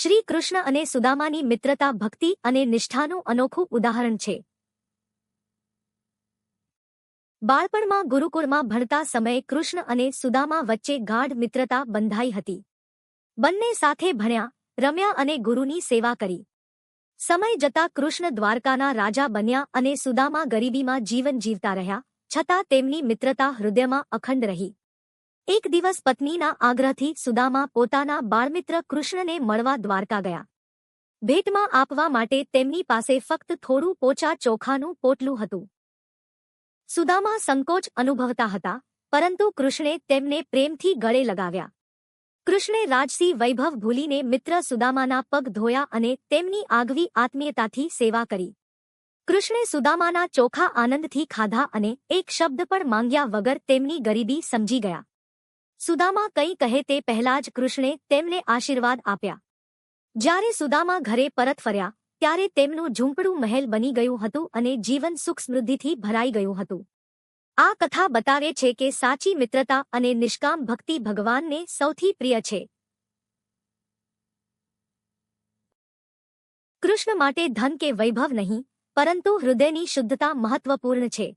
શ્રી કૃષ્ણ અને સુદામાની મિત્રતા ભક્તિ અને નિષ્ઠાનું અનોખું ઉદાહરણ છે. બાળપણમાં ગુરુકુળમાં ભણતા સમયે કૃષ્ણ અને સુદામા વચ્ચે ગાઢ મિત્રતા બંધાઈ હતી. બંને સાથે ભણ્યા, રમ્યા અને ગુરુની સેવા કરી. સમય જતાં કૃષ્ણ દ્વારકાના રાજા બન્યા અને સુદામા ગરીબીમાં જીવન જીવતા રહ્યા, છતાં તેમની મિત્રતા હૃદયમાં અખંડ રહી. એક દિવસ પત્નીના આગ્રહથી સુદામા પોતાના બાળમિત્ર કૃષ્ણને મળવા દ્વારકા ગયા. ભેટમાં આપવા માટે તેમની પાસે ફક્ત થોડું પોચા ચોખાનું પોટલું હતું. સુદામા સંકોચ અનુભવતા હતા, પરંતુ કૃષ્ણે તેમને પ્રેમથી ગળે લગાવ્યા. કૃષ્ણે રાજસી વૈભવ ભૂલીને મિત્ર સુદામાના પગ ધોયા અને તેમની આગવી આત્મીયતાથી સેવા કરી. કૃષ્ણે સુદામાના ચોખા આનંદથી ખાધા અને એક શબ્દ પણ માંગ્યા વગર તેમની ગરીબી સમજી ગયા. સુદામા કંઈ કહે તે પહેલા જ કૃષ્ણે તેમને આશીર્વાદ આપ્યા. જ્યારે સુદામા ઘરે પરત ફર્યા, ત્યારે તેમનું ઝૂંપડું મહેલ બની ગયું હતું અને જીવન સુખ સમૃદ્ધિથી ભરાઈ ગયું હતું. આ કથા બતાવે છે કે સાચી મિત્રતા અને નિષ્કામ ભક્તિ ભગવાનને સૌથી પ્રિય છે. કૃષ્ણ માટે ધન કે વૈભવ નહીં, પરંતુ હૃદયની શુદ્ધતા મહત્વપૂર્ણ છે.